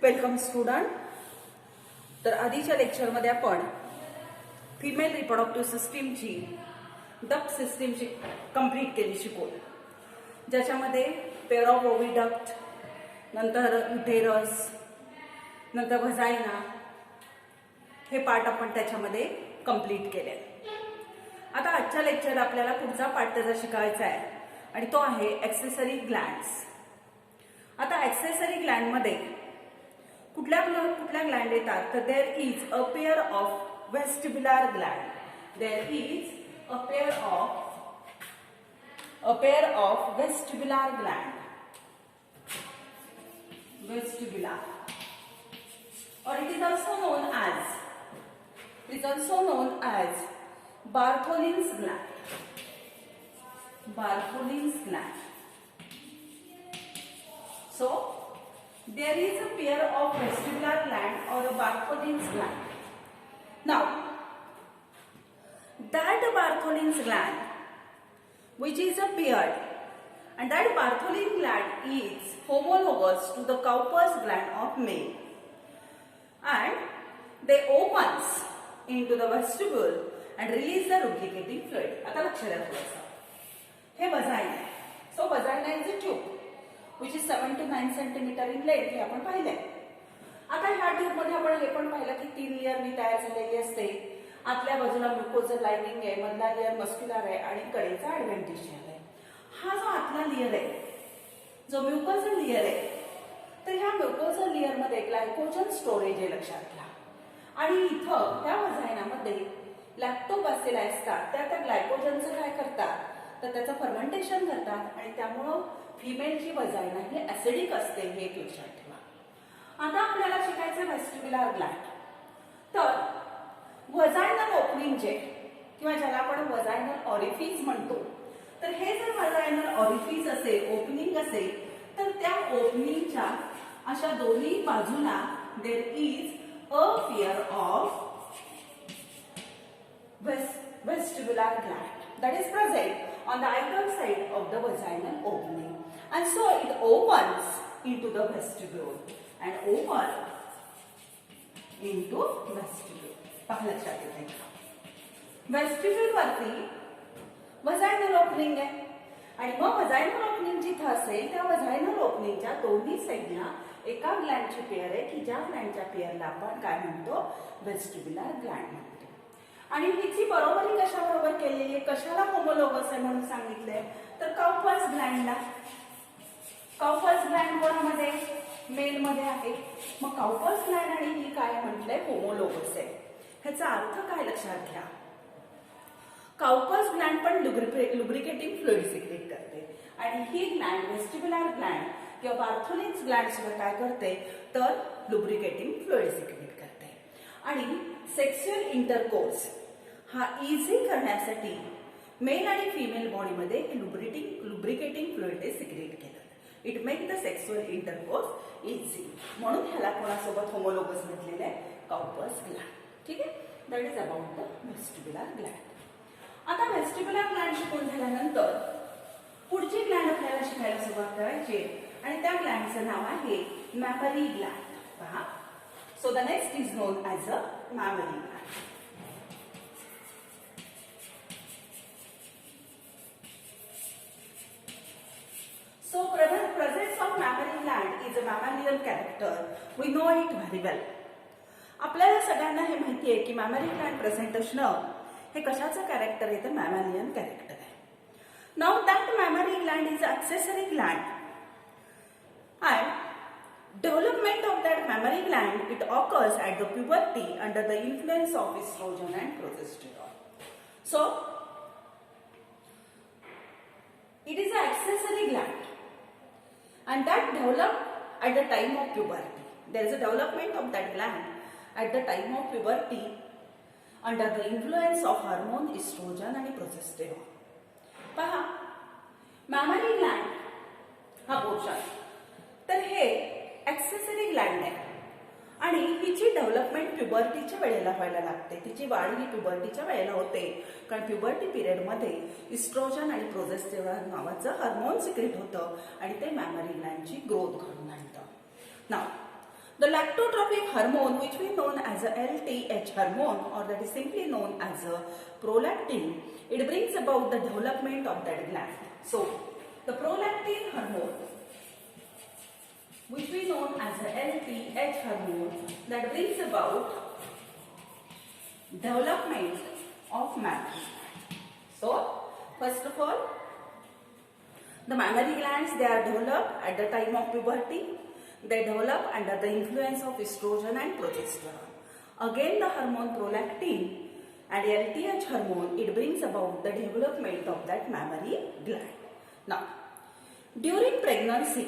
Welcome student. तर आधीच्या लेक्चरमध्ये आपण फिमेल रिप्रोडक्टिव्ह सिस्टीमची डक्ट सिस्टीमची कंप्लीट केली शिकवून, ज्याच्यामध्ये पेअर ऑफ ओव्हिडक्ट, नंतर युटेरस, नंतर व्हजायना हे पार्ट आपण त्याच्यामध्ये कंप्लीट केले. आता आजच्या लेक्चर आपल्याला पुढचा पार्ट त्याचा शिकायचा आहे आणि तो आहे ॲक्सेसरी ग्लँड्स. आता ॲक्सेसरी ग्लँडमध्ये कुठल्या ग्लँड येतात तर there is a pair of vestibular gland. There is a pair of vestibular gland. Vestibular, or it is also known as Bartholin's gland. Bartholin's gland. So there is a pair of vestibular gland or a Bartholin's gland. Now that Bartholin's gland, which is a paired, and that Bartholin gland is homologous to the Cowper's gland of male, and they opens into the vestibule and release the lubricating fluid. आता लक्ष द्या थोडंसं. हे वजाइन आहे. So vagina is a tube which is 7 to 9 centimeter in length. हे आपण पाहिलंय. आता ह्या ट्यूब मध्ये आपण हे पण पाहिलं की 3 लेअरनी तयार झालेली असते. आतल्या बाजूला म्युकोजल लाइनिंग आहे, मधला लेअर मस्क्युलर आहे आणि कडेचा ऍडव्हेंटिशियल आहे. हा जो आतला लेअर आहे, जो म्युकोजल लेअर आहे, तर ह्या म्युकोजल लेअर मध्ये ग्लायकोजन स्टोरेज आहे, लक्षात घ्या. आणि इथं त्या वजाइनामध्ये लॅक्टोबॅसिली असतात. त्या ग्लायकोजनचं काय करतात तर त्याचं फर्मेंटेशन करतात आणि त्यामुळं फिमेलची वजाइना ही ऍसिडिक असते. हे एक लक्षात ठेवा. आता आपल्याला शिकायचं वेस्टिब्युलर ग्लँड. तर वजाइनल ओपनिंग जे किंवा ज्याला आपण वजाइनल ऑरिफिस म्हणतो, तर हे जर वजाइनल ऑरिफिस असेल, ओपनिंग असेल, तर त्या ओपनिंगच्या अशा दोन्ही बाजूला there is a pair of vestibular gland that is present on the either side of the vaginal opening, and so it opens into the vestibule and open into vestibule. पहा लक्षात येते का? वेस्टिब्यूल वरती वजाइनल ओपनिंग आहे आणि मग vaginal opening जिथे असेल त्या वजाइनल ओपनिंगच्या दोन्ही साईडला एका ग्लँडची पेअर आहे की ज्या ग्लँडच्या पेअरला आपण काय म्हणतो वेस्टिब्युलर ग्लँड म्हणतो. आणि हिची बरोबरी कशाबरोबर केलेली आहे, कशाला होमोलोगस आहे म्हणून सांगितलंय तर काउपर्स ग्लँडला. काउपर्स ग्लँड कोणामध्ये मेल मध्ये आहे. मग काउपर्स ग्लँड आणि ही काय म्हटलंय होमोलोगस आहे. ह्याचा अर्थ काय लक्षात घ्या. काउपर्स ग्लँड पण लुब्रिकेटिंग फ्लुइड सिक्रेट करते आणि ही ग्लँड वेस्टिब्युलर ग्लँड किंवा बार्थोलिन्स ग्लँड सुद्धा काय करते तर लुब्रिकेटिंग फ्लुइड सिक्रेट करते. आणि सेक्शुअल इंटरकोर्स हा इझी करण्यासाठी मेल आणि फिमेल बॉडीमध्ये लुब्रिकेटिंग फ्लुइड सिक्रेट केलं. It make the sexual intercourse easy. म्हणून ह्याला कोणासोबत होमोलोगस म्हटलेलं आहे काउपर्स ग्लँड. ठीक आहे. That is about the vestibular Gland. आता वेस्टिब्युलर ग्लँड शिकून झाल्यानंतर पुढची ग्लँड आपल्याला शिकायला सुरुवात करायची आणि त्या ग्लँडचं नाव आहे मॅमरी ग्लँड. पहा. So the next is known as a mammary gland. So presence of mammary gland is a mammalian character. We know it very well. आपल्याला सगळ्यांना हे माहिती आहे की मॅमरी ग्लँड प्रेझेंट असणं हे कशाचं कॅरेक्टर आहे तर मॅमॅलियन कॅरेक्टर आहे. Now that memory Gland is accessory Gland and development of that mammary gland it occurs at the puberty under the influence of estrogen and progesterone. So it is an accessory gland and that developed at the time of puberty. There is a development of that gland at the time of puberty under the influence of hormone estrogen and progesterone. पहा mammary gland हा portion तर हे accessory Gland आहे आणि हिची development प्युबर्टीच्या वेळेला व्हायला लागते. तिची वाढ ही प्युबर्टीच्या वेळेला होते कारण प्युबर्टी पिरियडमध्ये इस्ट्रोजन आणि प्रोजेस्टेरॉन नावाचं हार्मोन सिक्रेट होतं आणि ते मॅमरी ग्लँडची ग्रोथ घडवून आणतं. नाव The lactotrophic hormone, which we known as a LTH hormone, or that is simply known as a prolactin, it brings about the development of that gland. So, the prolactin hormone, which we known as a LTH hormone, that brings about development of mammary. So, first of all, the mammary glands, they are developed at the time of puberty. They develop under the influence of estrogen and progesterone. Again, the hormone prolactin and LTH hormone, it brings about the development of that mammary gland. Now, during pregnancy,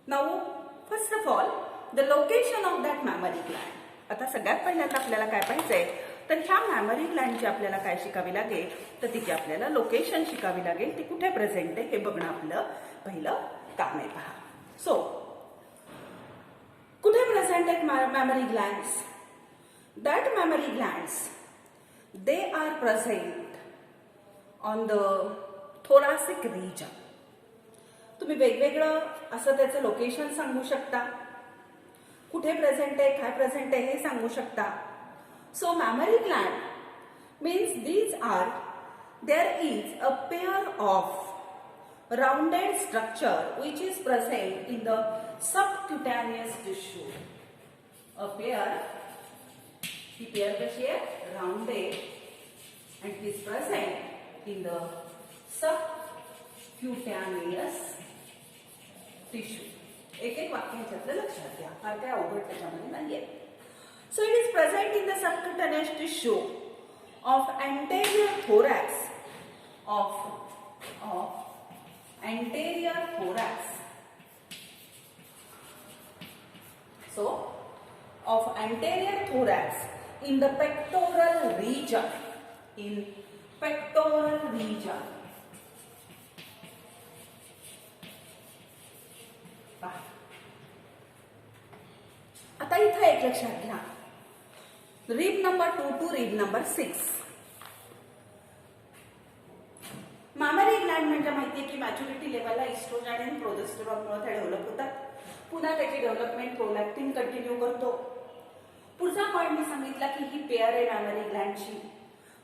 now first of all, the location of that mammary gland. आता सगळ्यात पहिल्यांदा आपल्याला काय पाहिजे तर ह्या memory ग्लँडची आपल्याला काय शिकावी लागेल तर तिची आपल्याला लोकेशन शिकावी लागेल, ती कुठे प्रेझेंट आहे हे बघणं आपलं पहिलं काम आहे. पहा, सो कुठे प्रेझेंट आहेत mammary glands? That mammary glands, they are present on the thoracic region. तुम्ही वेगवेगळं असं त्याचं लोकेशन सांगू शकता, कुठे प्रेझेंट आहे, काय प्रेझेंट आहे हे सांगू शकता. So mammary gland means there is a pair of rounded structure which is present in the subcutaneous tissue. A pair, the pair कशी आहे rounded and it is present in the subcutaneous tissue. एक वाक्य ह्याच्यातलं लक्षात घ्या, फार काय अवघड त्याच्यामध्ये नाहीये. So it is present in the subcutaneous tissue of anterior thorax, of anterior thorax. So of anterior thorax in the pectoral region, in pectoral region. आता इथे एक लक्षात घ्या, rib number 2 to rib number 6. Mammary gland म्हणजे माहितीये की maturity लेवलला oestrogen आणि प्रोजेस्टेरॉनमुळे ते डेव्हलप होतात. पुन्हा त्याची डेव्हलपमेंट प्रोलॅक्टिन कंटिन्यू करतो. पुढचा पॉइंट मी सांगितला की ही पेअर आहे मॅमरी ग्लँडची,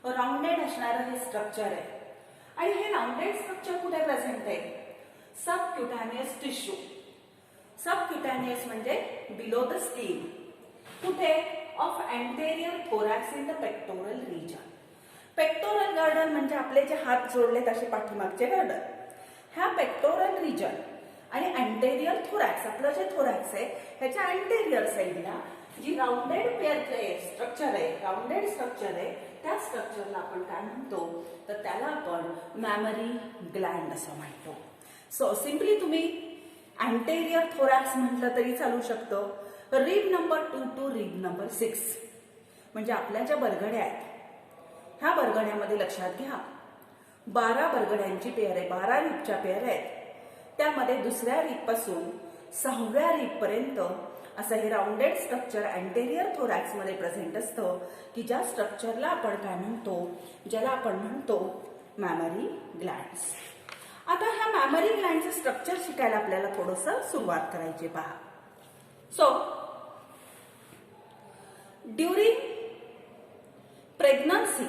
राउंडेड असणारं हे स्ट्रक्चर आहे. आणि हे राउंडेड स्ट्रक्चर कुठे प्रेझेंट आहे? सबक्युटॅनियस टिश्यू. सबक्युटॅनियस म्हणजे बिलो द स्किन. कुठे? Of anterior thorax in the pectoral region. Pectoral girdle म्हणजे आपले जे हात जोडलेत असे पाठीमागचे गार्डन. ह्या पेक्टोरल रिजन आणि अँटेरियर थोरॅक्स, आपलं जे थोरॅक्स आहे ह्याच्या अँटेरियर साईडला जी राउंडेड पेअर स्ट्रक्चर आहे, राउंडेड स्ट्रक्चर आहे, त्या स्ट्रक्चरला आपण काय म्हणतो तर त्याला आपण मॅमरी ग्लँड असं म्हणतो. सो सिम्पली तुम्ही अँटेरियर थोरॅक्स म्हटलं तरी चालू शकतं. Rib number 2 to rib number 6 म्हणजे आपल्या ज्या बरगड्या आहेत ह्या बरगड्यामध्ये लक्षात घ्या 12 बरगड्यांची पेअर आहे, 12 रिबच्या पेअर आहेत. त्यामध्ये दुसऱ्या रिब पासून 6व्या रिब पर्यंत असं हे राउंडेड स्ट्रक्चर अँटेरियर थोरॅक्स मध्ये प्रेझेंट असतं की ज्या स्ट्रक्चरला आपण काय म्हणतो, ज्याला आपण म्हणतो मॅमरी ग्लँड्स. आता ह्या मॅमरी ग्लँडचं स्ट्रक्चर शिकायला आपल्याला थोडंसं सुरुवात करायची. पहा, so during pregnancy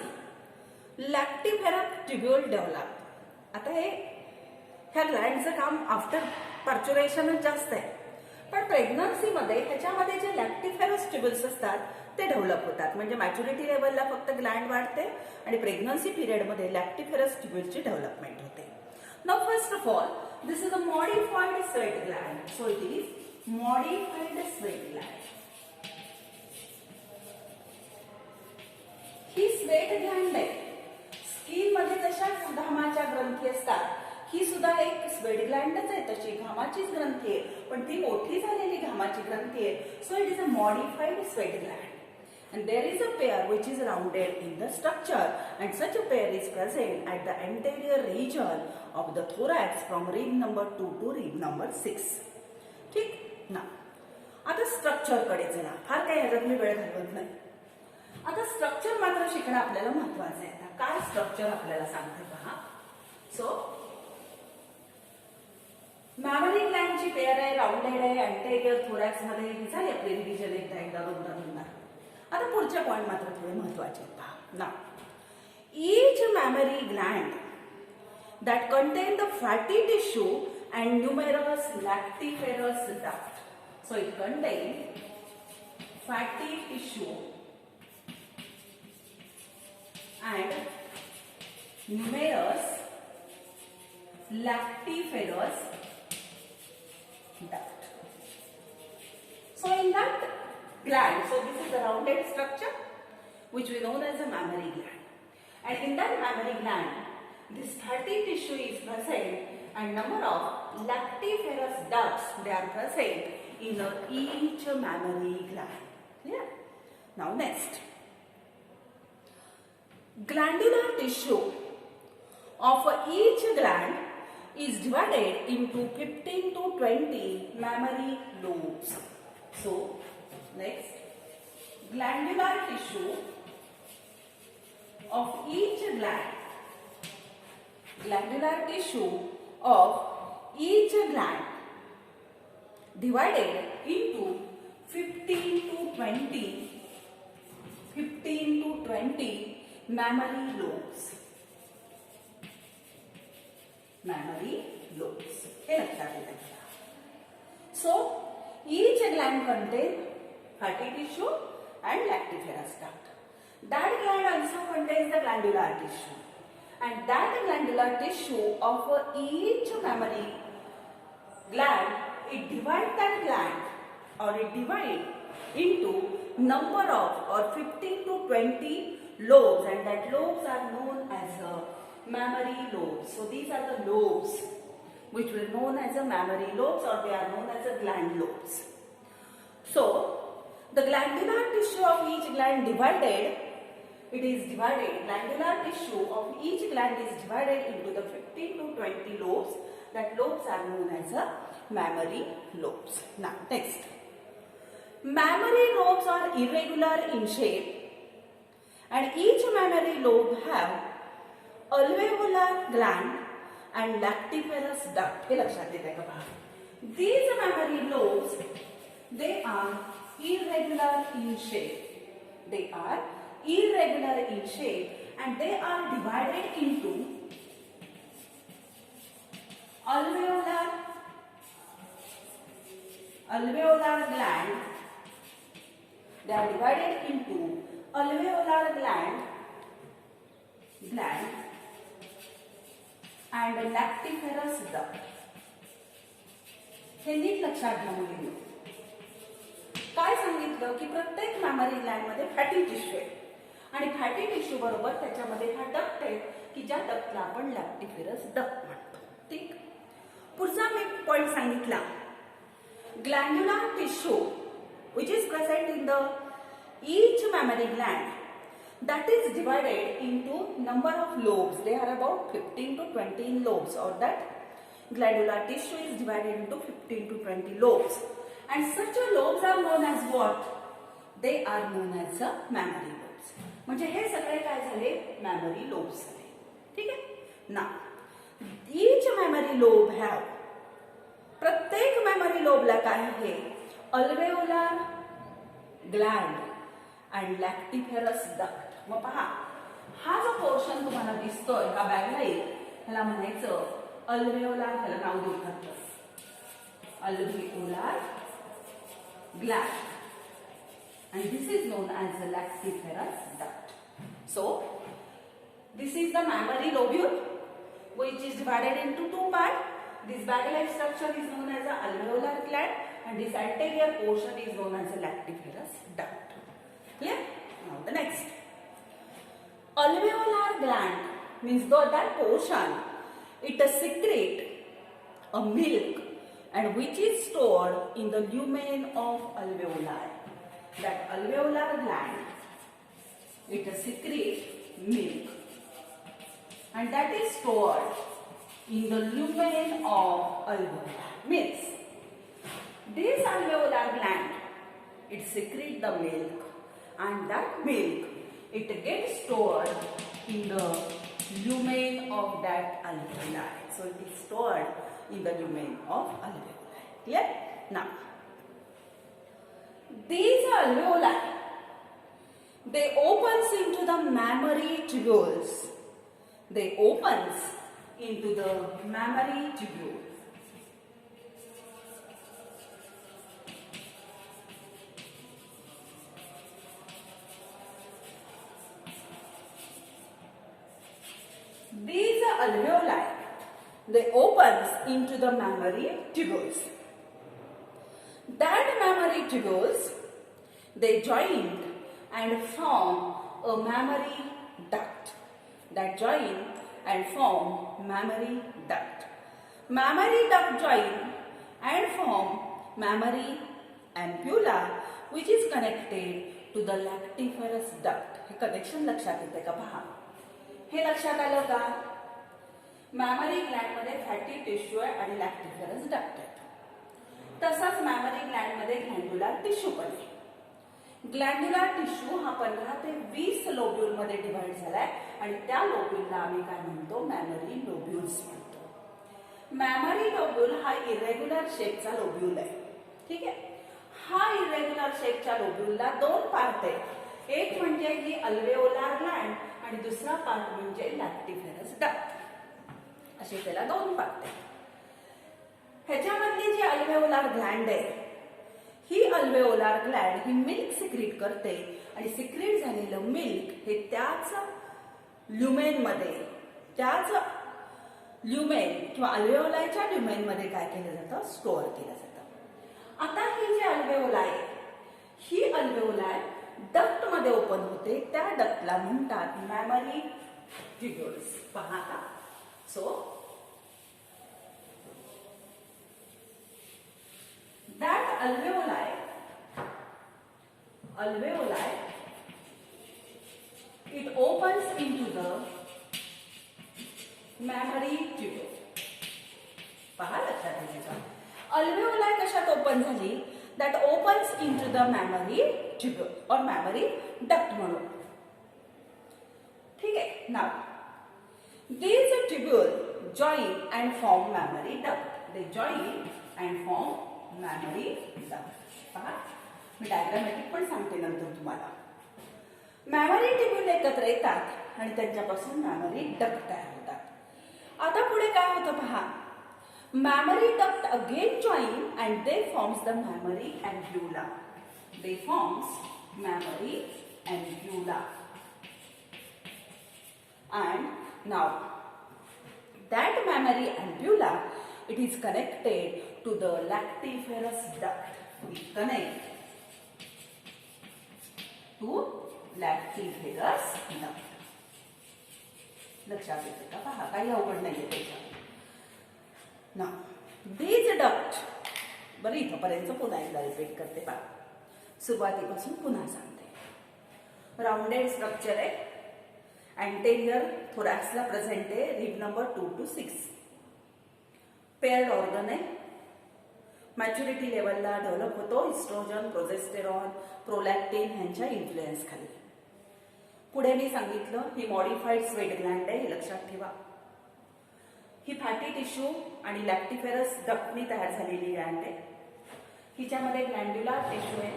lactiferous tubule develop. आता हे ह्या ग्लँडचं काम आफ्टर पर्च्युरेशनच जास्त आहे, पण प्रेग्नन्सीमध्ये ह्याच्यामध्ये जे लॅक्टिफेरस ट्युब्यूल्स असतात ते डेव्हलप होतात. म्हणजे मॅच्युरिटी लेवलला फक्त ग्लँड वाढते आणि प्रेग्नन्सी पिरियडमध्ये लॅक्टिफेरस ट्युब्यूलची डेव्हलपमेंट होते. Now first of all, this is a modified sweat gland. So it is modified sweat gland. He sweat Gland आहे. स्किन मध्ये जशा घामाच्या ग्रंथी असतात, ही सुद्धा एक स्वेट ग्लँडच आहे, तशी घामाचीच ग्रंथी आहे, पण ती मोठी झालेली घामाची ग्रंथी आहे. So it is a modified sweat Gland. And there is a pair which is rounded in the structure, and such a pair is present at the anterior region of the thorax from rib number 2 to rib number 6. ठीक ना. आता structure कडे चला, फार काही ह्याच्यात मी वेळ घालवत नाही. आता स्ट्रक्चर मात्र शिकणं आपल्याला महत्वाचं आहे. आता काय स्ट्रक्चर आपल्याला सांगते पहा. सो मॅमरी ग्लँड ची पेअर आहे, राऊंडेड आहे, अँटेरियर थोरॅक्स मध्ये हे झाली आपली रिव्हिजन एकदा दोनदा. आता पुढचे पॉइंट मात्र थोडे महत्वाचे आहेत. पहा ना, each mammary gland that contain the fatty tissue and numerous lactiferous duct. So it contains fatty tissue and numerous lactiferous duct. So in that gland, so this is the rounded structure which we know as a mammary gland. And in that mammary gland, this fatty tissue is present and number of lactiferous ducts, they are present in each mammary gland. Clear? Now next, glandular tissue of each gland is divided into 15 to 20 mammary lobes. So next, glandular tissue of each gland, glandular tissue of each gland divided into 15 to 20 mammary lobes. Mammary lobes. हे लक्षात येतं. So each gland contains fatty tissue and lactiferous duct. That gland also contains the glandular tissue, and that glandular tissue of each mammary gland, it divides that gland or it divides into number of or 15 to 20 lobes, and that lobes are known as mammary lobes. So these are the lobes which were known as a mammary lobes, or they are known as a gland lobes. So the glandular tissue of each gland divided, it is divided, glandular tissue of each gland is divided into the 15 to 20 lobes. That lobes are known as a mammary lobes. Now next, mammary lobes are irregular in shape, and each mammary lobe have alveolar gland and lactiferous duct. हे लक्षात येते का पहा. These mammary lobes, they are irregular in shape. They are irregular in shape, and they are divided into alveolar gland. They are divided into alveolar gland and lactiferous duct. हे नीट लक्षात घ्या मुलींनी. काय सांगितलं की प्रत्येक मॅमरी ग्लँड मध्ये fatty tissue आहे, आणि फॅटी टिश्यू बरोबर त्याच्यामध्ये हा डक्ट आहे की ज्या डक्टला आपण लॅक्टिफेरस डक्ट म्हणतो. ठीक. पुढचा मी पॉइंट सांगितला, ग्लँड्युलर tissue which is present in the each mammary gland, that is divided into number of lobes. They are about 15 to 20 lobes, or that glandular tissue is divided into 15 to 20 lobes, and such lobes are known as what? They are known as mammary lobes. म्हणजे हे सगळे काय झाले? mammary lobes झाले. ठीक आहे ना. each mammary lobe have, प्रत्येक mammary lobe ला काय आहे? alveolar gland and lactiferous duct. मग पहा, हा जो पोर्शन तुम्हाला दिसतोय हा बॅगला येईल, ह्याला म्हणायचं alveolar, ह्याला नाव देऊ शकतो alveolar gland, and this is known as the lactiferous duct. So this is the mammary lobule which is divided into two parts. This bag-like structure is known as the alveolar gland, and this anterior portion is known as the lactiferous duct. Clear? Now the next, alveolar gland means that portion, it secrete a milk, and which is stored in the lumen of alveoli. That alveolar gland, it secretes milk, and that is stored in the lumen of alveoli. Means this alveolar gland, it secretes the milk, and that milk, it gets stored in the lumen of that alveoli. So it is stored in the lumen of alveoli. Clear? Now, these alveoli, they opens into the mammary tubules. They opens into the mammary tubules. These alveoli, they opens into the mammary tubules. That mammary tubules, they join and form a mammary duct. That join and form mammary duct. Mammary duct join and form mammary ampulla, which is connected to the lactiferous duct. हे connection लक्षात येते का पहा. हे लक्षात आलं का? Memory Gland मध्ये फॅटी टिश्यू आहे आणि लॅक्टिफरस डक्ट आहे. तसाच मॅमरी ग्लँड मध्ये ग्लँड्युलर टिश्यू पण आहे. ग्लँड्युलर टिश्यू हा 15 ते 20 लोब्यूल मध्ये डिवाइड झालाय आणि त्या लोब्यूलला आम्ही काय म्हणतो? मॅमरी लोब्यूल्स म्हणतो. मॅमरी लोब्यूल हा इरेग्युलर शेपचा लोब्यूल आहे. ठीक आहे. हा इरेग्युलर शेपच्या लोब्यूलला दोन पार्ट आहे. एक म्हणजे ही अल्वेओलार ग्लँड आणि दुसरा पार्ट म्हणजे लॅक्टिफरस डक्ट. असे त्याला दोन पार्ट आहेत. ह्याच्यामधली जी अल्वेओलार ग्लँड आहे, ही अल्वेओलार ग्लँड ही मिल्क सिक्रीट करते आणि सिक्रीट झालेलं मिल्क हे त्याच ल्युमेन मध्ये, त्याच ल्युमेन किंवा अल्वेओलायच्या ल्युमेन मध्ये काय केलं जातं? स्टोअर केलं जातं. आता ही जी अल्वेओलाय आहे, ही अल्वेओलाय डक्ट मध्ये ओपन होते. त्या डक्टला म्हणतात मॅमरी ट्युब्युल्स. पहा आता. So that alveoli it opens into the mammary tubule. पहा लक्षात येईल का? अल्वेओलाय कशात ओपन झाली? that opens into the mammary tubule or mammary duct म्हणून. ठीक आहे. now these tubule join and form mammary duct. they join and form mammary duct. पहा, मी डायग्रामॅटिक पण सांगते नंतर तुम्हाला. मॅमरी ट्युब्यूल एकत्र येतात आणि त्यांच्यापासून मॅमरी डक्ट तयार होतात. आता पुढे काय होतं पहा. Mammary duct again join and they forms the mammary ampulla. They forms mammary ampulla. And now that mammary ampulla, it is connected to the lactiferous duct. We connect to lactiferous duct. लक्षात येते का? पहा, काही अवघड नाहीये त्याच्यात. ना these duct, बरं इथपर्यंत पुन्हा एकदा रिपीट करते. पहा, सुरुवातीपासून पुन्हा सांगते. राउंडेड स्ट्रक्चर आहे. अँटेरियर थोरॅक्सला प्रेझेंट आहे. Rib number 2 to 6. Paired organ आहे. मॅच्युरिटी लेवलला डेव्हलप होतो इस्ट्रोजन, प्रोजेस्टेरॉन, प्रोलॅक्टिन ह्यांच्या इन्फ्लुएन्स खाली. पुढे मी सांगितलं ही मॉडिफाईड स्वेट ग्लँड आहे. हे लक्षात ठेवा. ही फॅटी टिश्यू आणि लॅक्टिफेरस डक्टनी तयार झालेली ग्लँड आहे. हिच्यामध्ये ग्लँड्युलर टिश्यू आहे.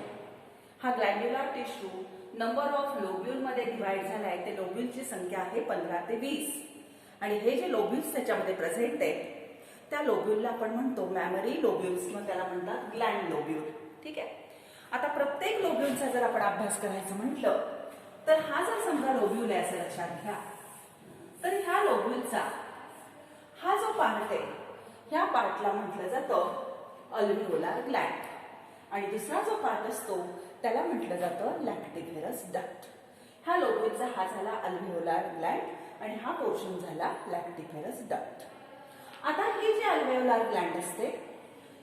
हा ग्लँड्युलर टिश्यू नंबर ऑफ लोब्यूल मध्ये डिवाइड झालाय. ते लोब्यूलची संख्या आहे 15 ते 20 आणि हे जे लोब्यूल्स त्याच्यामध्ये प्रेझेंट आहेत त्या लोब्यूलला आपण म्हणतो मॅमरी लोब्यूल्स किंवा त्याला म्हणतात ग्लँड लोब्यूल. ठीक आहे. आता प्रत्येक लोब्यूलचा जर आपण अभ्यास करायचं म्हटलं तर हा जर समजा लोब्यूल आहे असं लक्षात घ्या, तर ह्या लोब्यूलचा हा जो पार्ट आहे ह्या पार्टला म्हटलं जातं अल्व्हिओलार ग्लँड आणि दुसरा जो पार्ट असतो त्याला म्हटलं जातं लॅक्टिफेरस डक्ट. ह्या लोब्यूलचा हा झाला अल्व्हिओलार ग्लँड आणि हा पोर्शन झाला लॅक्टिफेरस डक्ट. आता ही जी अल्व्हिओलार ग्लँड असते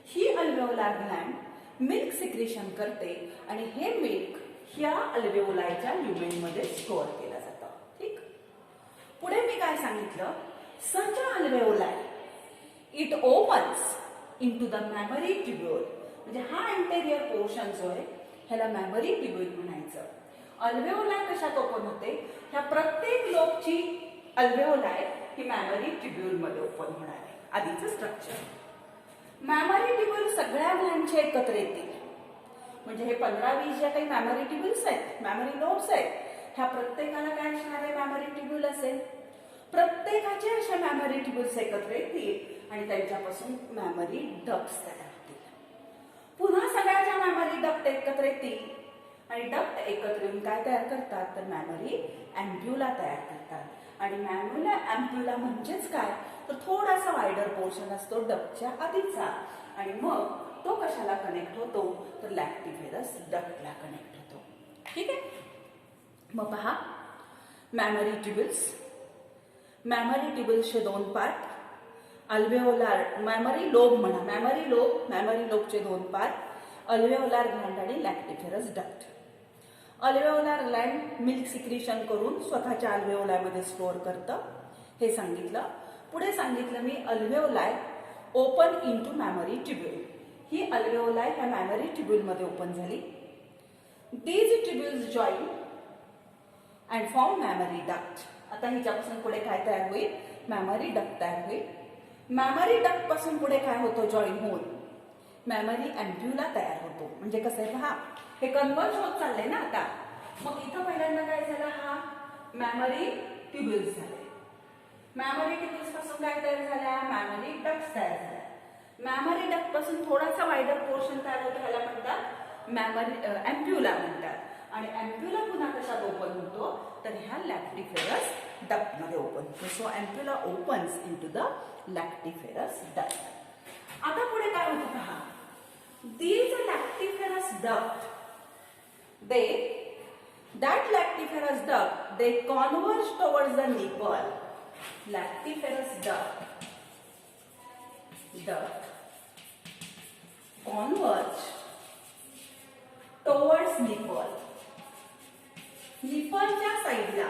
ही अल्व्हिओलार ग्लँड मिल्क सिक्रेशन करते आणि हे मिल्क ह्या अल्व्हिओलायच्या ल्युमेन मध्ये स्टोअर केलं जातं. ठीक. पुढे मी काय सांगितलं? Such alveoli it opens into the mammary tubule. म्हणजे हा अँटेरियर पोर्शन जो आहे ह्याला मॅमरी ट्युब्यूल म्हणायचं. अल्व्हिओलाय कशात ओपन होते? ह्या प्रत्येक लोबची अल्व्हिओलाय ही मॅमरी ट्युब्यूल मध्ये ओपन होणार आहे. आधीचं स्ट्रक्चर. मॅमरी ट्यूब्यूल सगळ्या ग्लँडचे एकत्र येतील. म्हणजे हे 15-20 ज्या काही मॅमरी ट्यूब्यूल्स आहेत, मॅमरी लोब्स आहेत, ह्या प्रत्येकाला काय असणार आहे? मॅमरी ट्यूब्यूल असेल. प्रत्येकाचे असे मॅमरी ट्यूब्यूल्स एकत्र येतील आणि त्यांच्यापासून मॅमरी डक्ट्स तयार होतील. पुन्हा सगळ्याच्या मॅमरी डक्ट एकत्र येतील आणि डक्ट एकत्र येऊन काय तयार करतात? तर मॅमरी अँप्युला तयार करतात. आणि मॅम्युला अँप्युला म्हणजेच काय? तर थोडासा वायडर पोर्शन असतो डक्टच्या आधीचा आणि मग तो कशाला कनेक्ट होतो? तर लॅक्टिफेरस डक्टला कनेक्ट होतो. ठीक आहे. मग पहा, मॅमरी ट्यूब्यूल्स. मॅमरी ट्यूब्यूल्सचे दोन पार्ट, अल्वेओलार मॅमरी लोब म्हणा, मॅमरी लोबचे दोन पार्ट, अल्वेओलार ग्लँड आणि लॅक्टिफेरस duct. Alveolar Gland milk secretion करून स्वतःच्या अल्वेओलायमध्ये स्टोअर करतं, हे सांगितलं. पुढे सांगितलं मी अल्वेओलाय ओपन इनटू मॅमरी ट्यूब्यूल. ही अल्वेओलाय ह्या मॅमरी ट्यूब्यूलमध्ये ओपन झाली. These tubules join and form memory duct. आता हिच्यापासून पुढे काय तयार होईल? मॅमरी डक्ट तयार होईल. मॅमरी डक्ट पासून पुढे काय होतो? जॉईन होऊन मॅमरी अँप्युला तयार होतो. म्हणजे कसं आहे पहा, हे कन्वर्ज होत चाललंय ना आता. मग इथं पहिल्यांदा काय झालं? हा मॅमरी ट्यूब्यूल्स झाले. मॅमरी ट्यूब्यूल्स पासून काय तयार झाल्या? मॅमरी डक्ट्स तयार झाल्या. मॅमरी डक्ट पासून थोडासा वायडर पोर्शन तयार होतो, ह्याला म्हणतात मॅमरी अँप्युला म्हणतात. आणि अँप्युला पुन्हा कशात ओपन होतो? तर ह्या लॅक्टिफेरस डक्ट मध्ये ओपन होतो. So ampulla opens into the lactiferous duct. आता पुढे काय होतं पहा, these lactiferous duct, that lactiferous duct, they converge towards the nipple. Lactiferous duct converge towards nipple. निपलच्या साईडला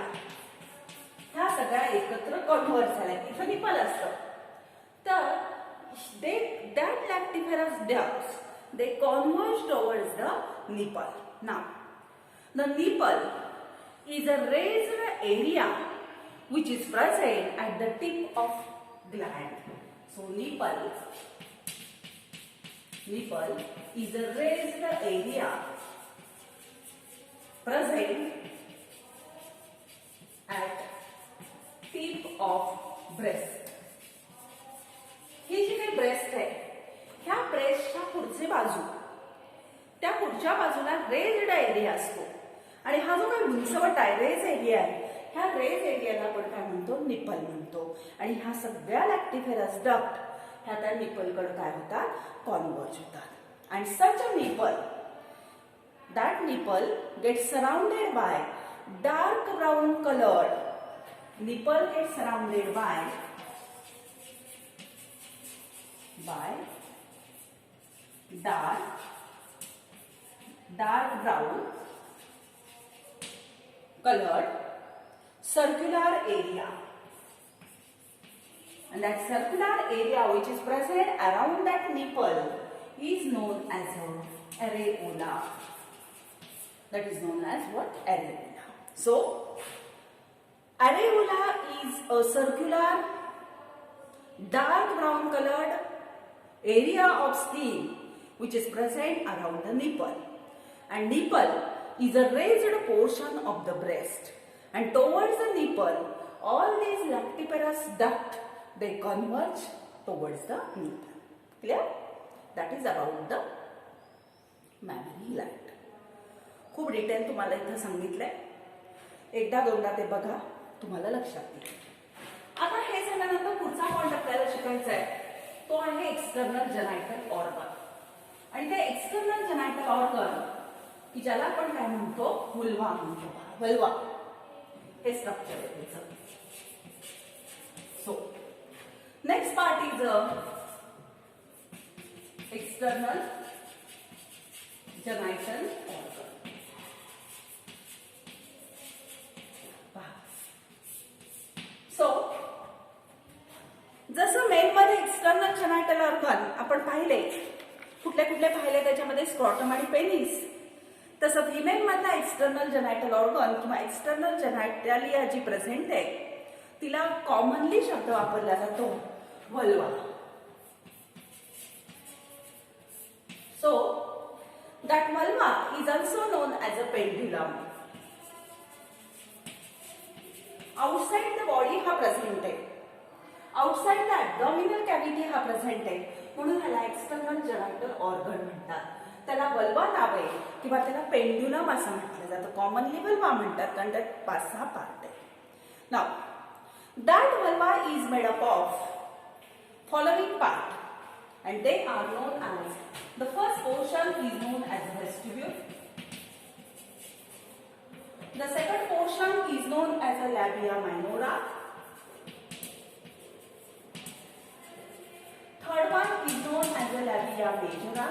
ह्या सगळ्या एकत्र कन्वर्ज झाल्या. इथं निपल असतं. तर that lactiferous ducts, they converge towards the nipple. Now, the nipple is a raised area which is present at the tip of gland. So, nipple is a raised area present at tip of breast. ही जी काही breast आहे, ह्या ब्रेस्टच्या पुढचे बाजू, त्या पुढच्या बाजूला raised area असतो. आणि हा जो काही उंचवट आहे, रेज एरिया आहे, ह्या रेज एरियाला आपण काय म्हणतो? निपल म्हणतो. आणि ह्या सगळ्या लॅक्टिफेरस डक्ट ह्या त्या निपलकडे काय होतात? कॉन्वर्ज होतात. आणि सच अ nipple, that nipple gets surrounded by dark brown colored, nipple gets surrounded by dark brown colored circular area, and that circular area which is present around that nipple is known as a areola. That is known as what? Areola. So, areola is a circular dark brown colored area of skin which is present around the nipple. And nipple is a raised portion of the breast. And towards the nipple, all these lactiferous duct, they converge towards the nipple. Clear? That is about the mammary gland. खूप detail तुम्हाला इथं सांगितलंय. एकदा दोनदा ते बघा, तुम्हाला लक्षात येईल. आता हे झाल्यानंतर पुढचा पॉइंट आपल्याला शिकायचा आहे, तो आहे एक्सटर्नल जेनायटल ऑर्गन. आणि ते एक्सटर्नल जेनायटल ऑर्गन की ज्याला आपण काय म्हणतो? वुल्वा म्हणतो. वल्वा हे स्ट्रक्चर आहे त्याचं. So next part is external जेनायटल organ. So जसं मेन मध्ये एक्सटर्नल जेनायटल ऑर्गन आपण पाहिले, कुठले कुठले पाहिले त्याच्यामध्ये स्क्रॉटम आणि पेनिस, तसं फिमेल मधला एक्सटर्नल जेनायटल ऑर्गन किंवा एक्सटर्नल जेनायटॅलिया जी प्रेझेंट आहे तिला कॉमनली शब्द वापरला जातो vulva. is also known as a pendulum. Outside the body हा प्रेझेंट आहे, आउटसाइड द ॲब्डॉमिनल कॅव्हिटी हा प्रेझेंट आहे, म्हणून ह्याला एक्सटर्नल जनायटल ऑर्गन म्हणतात. त्याला वल्वा नाव आहे किंवा त्याला पेंड्युलम असं म्हटलं जातं. कॉमनली वल्वा म्हणतात कारण त्यात 5-6 पार्ट आहे. Now that vulva is made up of following part and they are known as, the first portion is known as vestibule, the second portion is known as a labia minora, third one is known as a labia majora,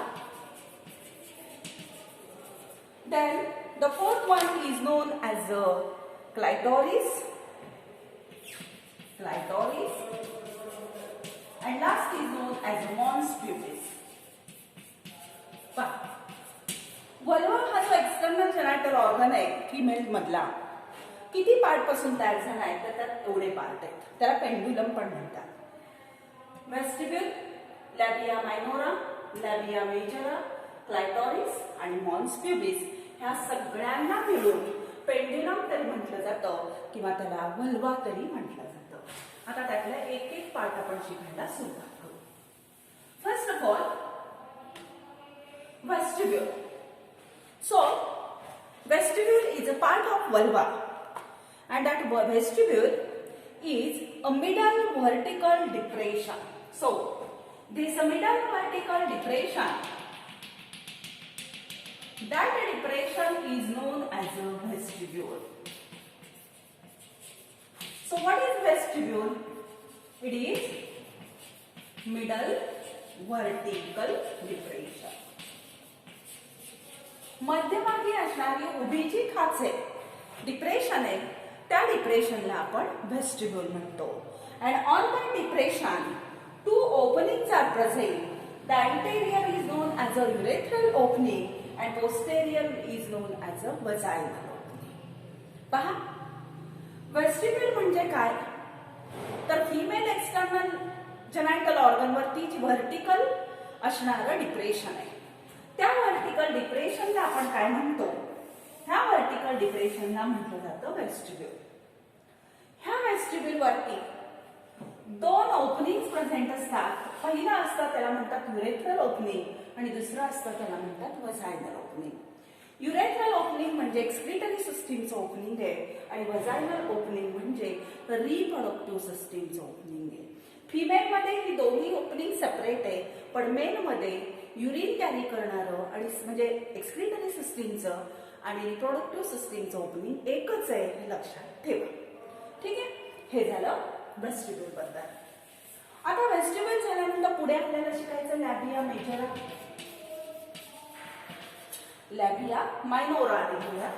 then the fourth one is known as a clitoris, and last is known as mons pubis. Vulva हा जो external जेनायटल organ आहे female मधला, किती part पासून तयार झाला आहे तर त्यात एवढे पार्ट आहेत. त्याला पेंड्युलम पण म्हणतात. वेस्टिब्यूल, लॅबिया मायनोरा, लॅबिया मेजरा, क्लायटॉरिस आणि मॉन्स प्युबिस ह्या सगळ्यांना मिळून पेंड्युलम तरी म्हटलं जातं किंवा त्याला वल्वा तरी म्हटलं जातं. आता त्यातला एक एक पार्ट आपण शिकायला सुरुवात करू. First of all vestibule. So vestibule is a part of vulva and that vestibule is a middle vertical depression. So this middle vertical depression, that depression is known as a vestibule. So what is vestibule? It is middle vertical depression. मध्यभागी असणारी उभी जी खाच आहे, depression आहे, त्या डिप्रेशनला आपण vestibule म्हणतो. And on that depression 2 openings are present. The anterior is known as a urethral opening and posterior is known as a vaginal opening. पहा, व्हेस्टिब्यूल म्हणजे काय तर फिमेल एक्सटर्नल जेनायटल ऑर्गन वरती जी व्हर्टिकल असणारं डिप्रेशन आहे, त्या व्हर्टिकल डिप्रेशनला आपण काय म्हणतो? ह्या व्हर्टिकल डिप्रेशनला म्हटलं जातं वेस्टिब्यूल. ह्या वेस्टिब्यूल वरती 2 ओपनिंग्स प्रेझेंट असतात. पहिलं असतं त्याला म्हणतात युरेथ्रल ओपनिंग आणि दुसरं असतं त्याला म्हणतात वजायनल ओपनिंग. युरेथ्रल ओपनिंग म्हणजे एक्सक्रीटरी सिस्टीमचं ओपनिंग आहे आणि वजायनल ओपनिंग म्हणजे रिप्रोडक्टिव्ह सिस्टीमचं ओपनिंग आहे. फिमेलमध्ये ही दोन्ही ओपनिंग सेपरेट आहे, पण मेलमध्ये युरिन कॅरी करणारं आणि म्हणजे एक्सक्रीटरी सिस्टीमचं आणि रिप्रोडक्टिव्ह सिस्टीमचं ओपनिंग एकच आहे, हे लक्षात ठेवा. ठीक आहे, हे झालं वेस्टिब्यूल बद्दल. आता वेस्टिब्यूल झाल्यानंतर पुढे आपल्याला शिकायचं लॅबिया मेजरा, लॅबिया मायनोरा लिहूया.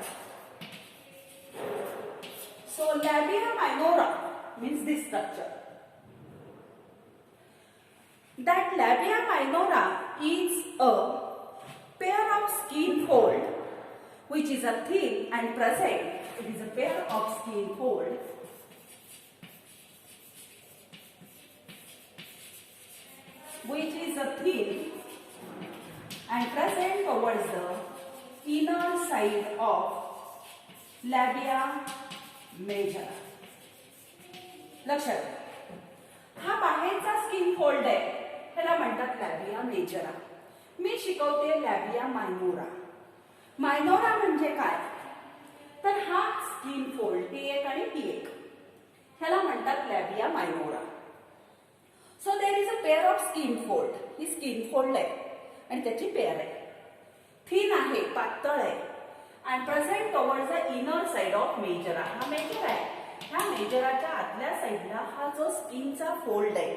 So labia minora means this structure. That labia minora is a pair of skin fold which is a thin and present. It is a pair of skin fold which is a thin and present towards the inner side of labia majora. लक्षात, हा बाहेरचा skin fold आहे, ह्याला म्हणतात लॅबिया majora. मी शिकवते लॅबिया मायनोरा. मायनोरा म्हणजे काय तर हा स्किन फोल्ड T1 आणि T1, ह्याला म्हणतात labia minora. So there is a pair of skin fold. ही स्किन फोल्ड आहे आणि त्याची पेअर आहे, थिन आहे, पातळ आहे आणि present towards the inner side of majora. हा मेजर आहे, ह्या मेजराच्या आतल्या साइडला हा जो स्किनचा फोल्ड आहे,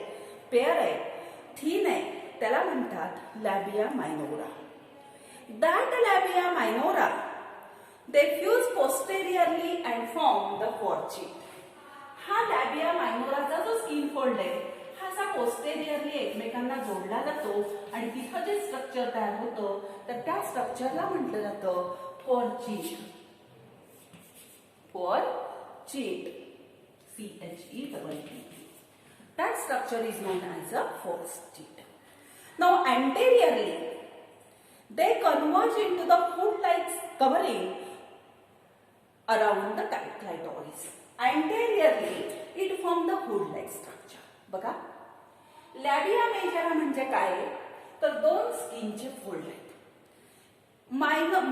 पेअर आहे, थिन आहे, त्याला म्हणतात labia minora. That labia minora they fuse posteriorly and form the fourchette. हा लॅबिया मायनोराचा जो स्किन फोल्ड आहे हा असा पोस्टेरियरली एकमेकांना जोडला जातो आणि तिथं जे स्ट्रक्चर तयार होतं तर त्या स्ट्रक्चरला म्हटलं जातं फोरचीट. फोरचीट, CHE. That structure is known as a fourchette. Now anteriorly, they converge into the hood-like covering around the clitoris. Anteriorly, it forms the hood-like structure. बघा, लॅबिया मेजरा म्हणजे काय, तर दोन स्किनचे फोल्ड आहेत.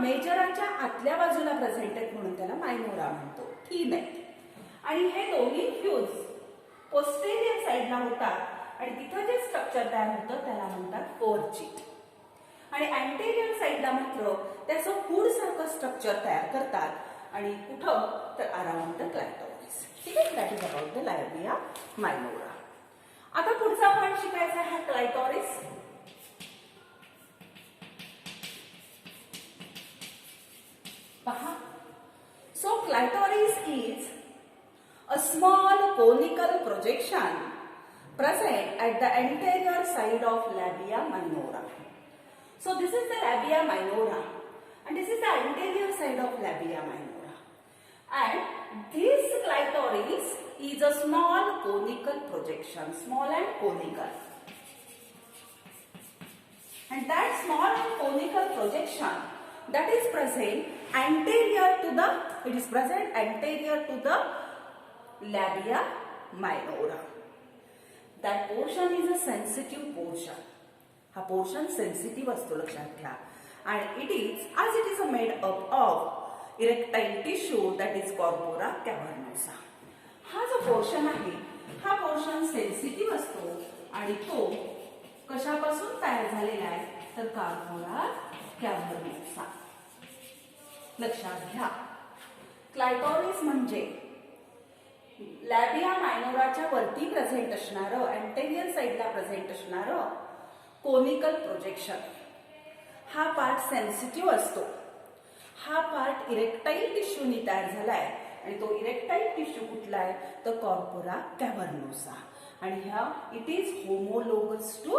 मेजराच्या आतल्या बाजूला प्रेझेंट आहेत म्हणून त्याला मायनोरा म्हणतो. ठीक आहे. आणि हे दोन्ही फ्यूज पोस्टेरियर साइडला होतात आणि तिथं जे स्ट्रक्चर तयार होतं त्याला म्हणतात फोरचिट. आणि अँटेरियर साइडला मात्र त्याचं हुड सारखं स्ट्रक्चर तयार करतात आणि कुठं तर अराउंड द क्लायटोरिस. ठीक आहे. That is about the labia minora. आता पुढचा पार्ट शिकायचा आहे क्लायटोरिस. पहा, so clitoris is a small conical projection present at the anterior side of labia minora. So this is the labia minora and this is the anterior side of labia minora. And this clitoris is a small conical projection, small and conical. And that small and conical projection that is present anterior to the, it is present anterior to the labia minora. That portion is a sensitive portion. हा portion sensitive असतो, लक्षात घ्या. And it is, as it is made up of erectile tissue that is corpora cavernosa. हा जो portion आहे, हा portion sensitive असतो आणि तो कशापासून तयार झालेला आहे, तर corpora cavernosa. लक्षात घ्या, क्लायटोरिस म्हणजे लॅबिया मायनोराच्या वरती प्रेझेंट असणारं, अँटेरियर साइडला प्रेझेंट असणारं कोनिकल प्रोजेक्शन. हा पार्ट सेन्सिटिव्ह असतो. हा पार्ट इरेक्टाईल टिश्यूनी तयार झालाय आणि तो इरेक्टाईल टिश्यू कुठला आहे, तर कॉर्पोरा कॅव्हर्नोसा. आणि ह्या it is homologous to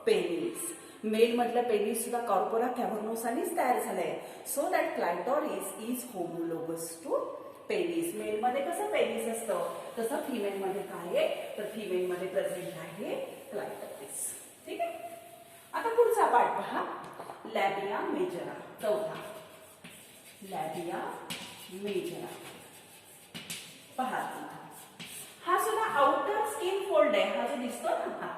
penis. Male मधलं पेनिस सुद्धा कॉर्पोरा कॅव्हर्नोसानीच तयार झालंय. So that clitoris is homologous to penis. Male मध्ये कसं पेनिस असतं तसं फिमेल मध्ये काय आहे, तर फिमेल मध्ये प्रेझेंट आहे क्लायटोरिस. ठीक आहे. आता पुढचा पार्ट पहा, लॅबिया मेजरा. चौथा, लॅबिया मेजरा. पहा, हा सुद्धा आउटर स्किन फोल्ड आहे. हा जो दिसतो ना, हा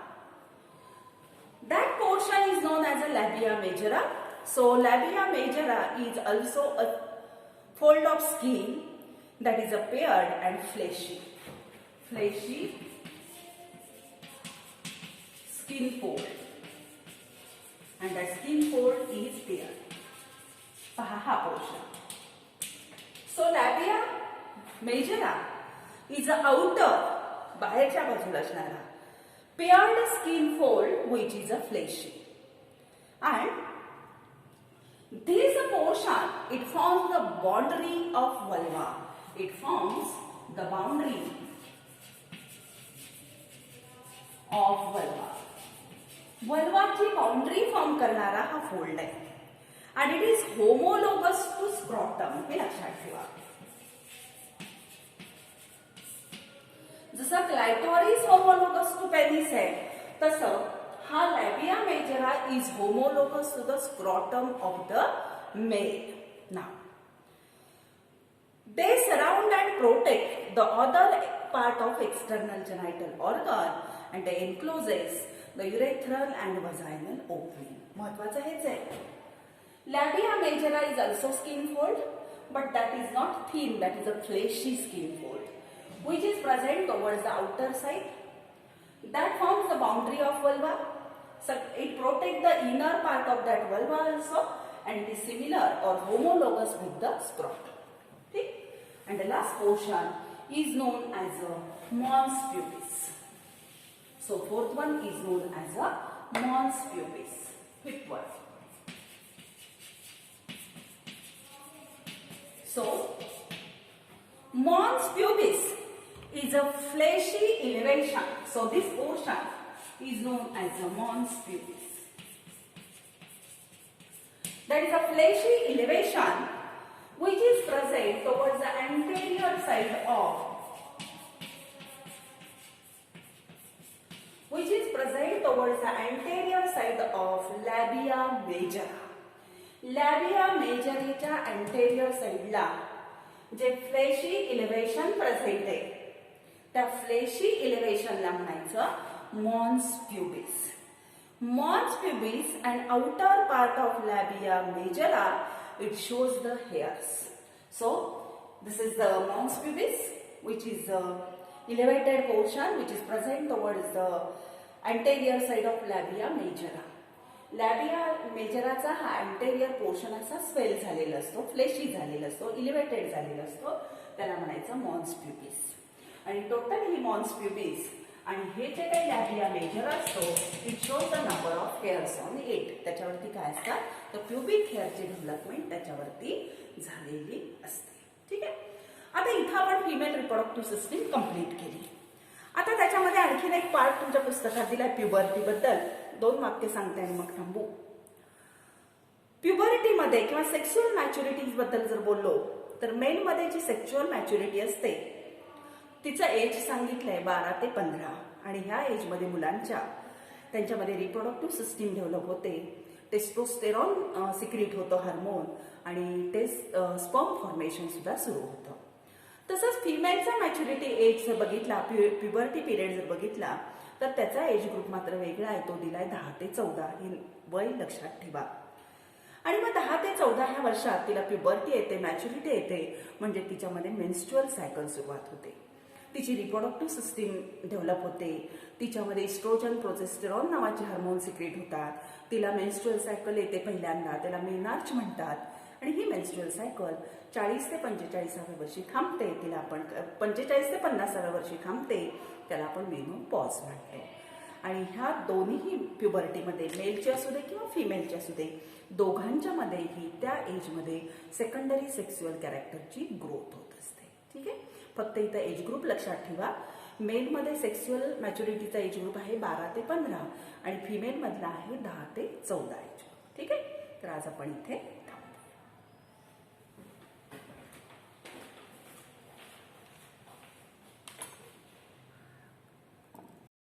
that portion is known as a labia majora. So labia majora is also a fold of skin that is a paired and fleshy skin fold, and that skin fold is paired. पहा हा portion. So labia majora is a outer, बाहेरच्या बाजूला असणारा paired skin fold which is a fleshy, and this portion it forms the boundary of vulva. It forms the boundary of vulva. vulvaची boundary form करणारा हा fold आहे and it is homologous to scrotum. हे लक्षात ठेवा. जसं क्लायटोरिस homologous to penis आहे, तसं हा labia majora is homologous to the scrotum of the male. Now they surround and protect the other part of external genital organ and they encloses the urethral and vaginal opening. महत्वाचं हेच आहे. Labia majora is also skin fold, but that is not thin, that is a fleshy skin fold, which is present towards the outer side. That forms the boundary of vulva. So it protects the inner part of that vulva also and is similar or homologous with the scrotum. Okay? And the last portion is known as a mons pubis. So fourth one is known as a mons pubis, fifth one. So mons pubis is a fleshy elevation. So this portion is known as a mons pubis. That is a fleshy elevation which is present towards the anterior side of labia majora. लॅबिया मेजरीच्या anterior साइडला जे fleshy elevation present आहे त्या fleshy इलेव्हेशनला म्हणायचं Mons प्युबिस. Mons pubis and outer part of labia majora, it shows the hairs. So this is the mons pubis, which is the elevated portion which is present towards the anterior side of labia majora. लॅबिया मेजराचा हा anterior portion असा swell झालेला असतो, fleshy झालेला असतो, elevated झालेला असतो, त्याला म्हणायचं मॉन्स प्युबिस. आणि टोटल ही मॉन्स प्युबिस आणि हे जे काही लॅबिया मेजर असतो it shows the number of hairs on it. त्याच्यावरती काय असतात तर प्युबिक हेअरची डेव्हलपमेंट त्याच्यावरती झालेली असते. ठीक आहे. आता इथं आपण फिमेल रिप्रोडक्टिव्ह सिस्टीम कंप्लीट केली. आता त्याच्यामध्ये आणखीन एक पार्ट तुमच्या पुस्तकात दिलाय प्युबर्टी बद्दल. 2 वाक्य सांगते आणि मग थांबू. प्युबर्टीमध्ये किंवा सेक्शुअल मॅच्युरिटीज बद्दल जर बोललो तर मेल मध्ये जी सेक्शुअल मॅच्युरिटी असते तिचं एज सांगितलंय 12 ते 15 आणि ह्या एज मध्ये मुलांच्या त्यांच्यामध्ये रिप्रोडक्टिव्ह सिस्टीम डेव्हलप होते, टेस्टोस्टेरॉन सिक्रीट होतं हार्मोन आणि ते स्पर्म फॉर्मेशन सुद्धा सुरू होतं. तसंच फिमेलचा मॅच्युरिटी एज जर बघितला, प्युबर्टी पिरियड जर बघितला तर त्याचा एज ग्रुप मात्र वेगळा आहे. तो दिलाय 10 ते 14 हे वय लक्षात ठेवा. आणि मग 10 ते 14 ह्या वर्षात तिला प्युबर्टी येते, मॅच्युरिटी येते, म्हणजे तिच्यामध्ये मेन्स्ट्रुअल सायकल सुरुवात होते, तिची रिप्रोडक्टिव्ह सिस्टीम डेव्हलप होते, तिच्यामध्ये इस्ट्रोजन प्रोजेस्टेरॉन नावाचे हार्मोन सिक्रेट होतात, तिला मेन्स्ट्रुअल सायकल येते पहिल्यांदा, त्याला मेनार्च म्हणतात. आणि ही मेन्स्ट्रुअल सायकल 40 ते 45व्या वर्षी थांबते, तिला आपण 45 ते 50व्या वर्षी थांबते, त्याला आपण मेनोपॉज म्हणतो. आणि ह्या दोन्ही प्युबर्टीमध्ये मेलची असू दे किंवा फिमेलची असू दे दोघांच्या मध्येही त्या एजमध्ये सेकंडरी सेक्सुअल कॅरेक्टरची ग्रोथ होत असते. ठीक आहे. फक्त इथं एज ग्रुप लक्षात ठेवा. मेलमध्ये सेक्सुअल मॅच्युरिटीचा एज ग्रुप आहे 12 ते 15 आणि फिमेल मधला आहे 10 ते 14 एज ग्रुप. ठीक आहे. तर आज आपण इथे